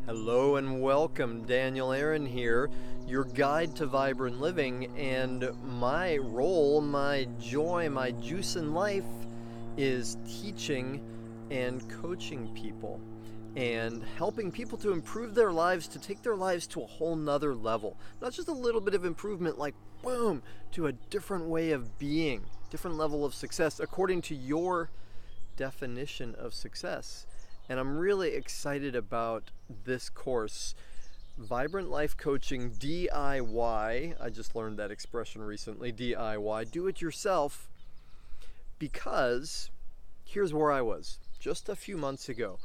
Hello and welcome. Daniel Aaron here, your guide to vibrant living, and my role, my joy, my juice in life is teaching and coaching people and helping people to improve their lives, to take their lives to a whole nother level. Not just a little bit of improvement, like boom, to a different way of being, different level of success according to your definition of success. And I'm really excited about this course, Vibrant Life Coaching DIY. I just learned that expression recently, DIY, do it yourself, because here's where I was just a few months ago.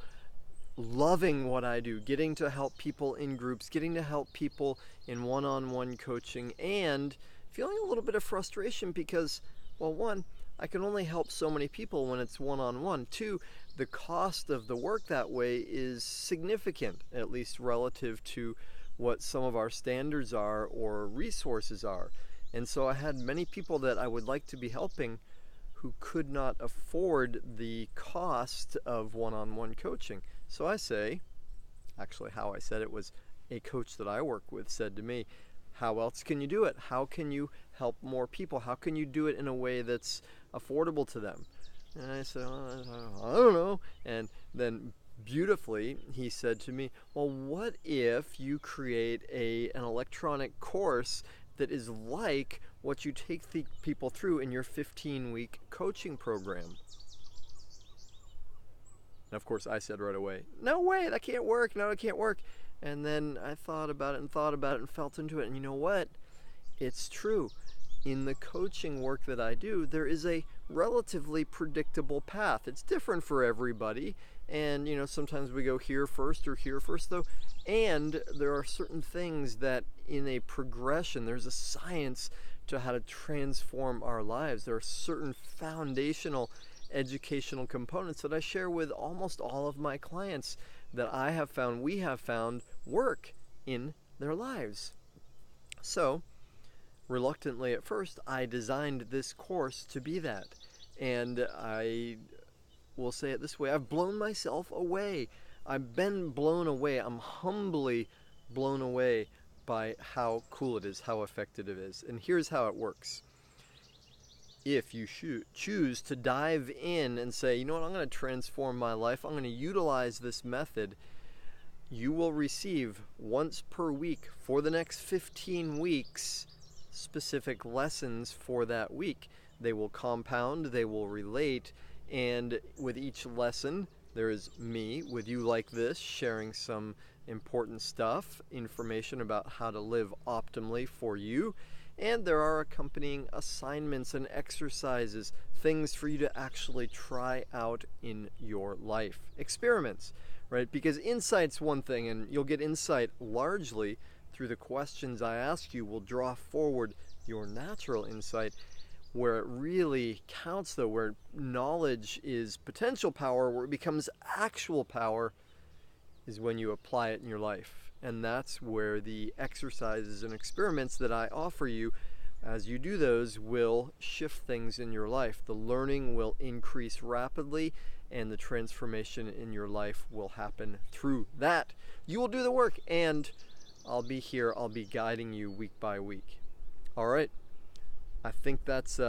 Loving what I do, getting to help people in groups, getting to help people in one-on-one coaching, and feeling a little bit of frustration because, well, one, I can only help so many people when it's one-on-one. Two, the cost of the work that way is significant, at least relative to what some of our standards are or resources are. And so I had many people that I would like to be helping who could not afford the cost of one-on-one coaching. So I say, actually how I said it was a coach that I work with said to me, how else can you do it? How can you help more people? How can you do it in a way that's affordable to them? And I said, I don't know. And then beautifully, he said to me, well, what if you create an electronic course that is like what you take the people through in your 15-week coaching program? And of course, I said right away, no way, that can't work. No, it can't work. And then I thought about it and felt into it. And you know what? It's true. In the coaching work that I do, there is a relatively predictable path. It's different for everybody. And, sometimes we go here first or here first, though. And there are certain things that in a progression, there's a science to how to transform our lives. There are certain foundational educational components that I share with almost all of my clients that we have found work in their lives. So, reluctantly at first, I designed this course to be that. And I will say it this way, I've blown myself away. I've been blown away. I'm humbly blown away by how cool it is, how effective it is. And here's how it works. If you choose to dive in and say, you know what, I'm going to transform my life, I'm going to utilize this method, you will receive once per week for the next 15 weeks specific lessons for that week. They will compound, they will relate, and with each lesson, there is me with you like this, sharing some important stuff, information about how to live optimally for you. And there are accompanying assignments and exercises, things for you to actually try out in your life. Experiments, right? Because insight's one thing, and you'll get insight largely through the questions I ask you will draw forward your natural insight. Where it really counts, though, where knowledge is potential power, where it becomes actual power, is when you apply it in your life. And that's where the exercises and experiments that I offer you, as you do those, will shift things in your life. The learning will increase rapidly, and the transformation in your life will happen through that. You will do the work, and I'll be here. I'll be guiding you week by week. All right. I think that's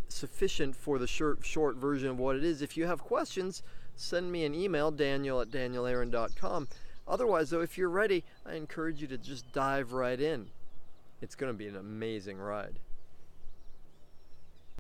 sufficient for the short version of what it is. If you have questions, send me an email, daniel@danielaaron.com. Otherwise, though, if you're ready, I encourage you to just dive right in. It's going to be an amazing ride.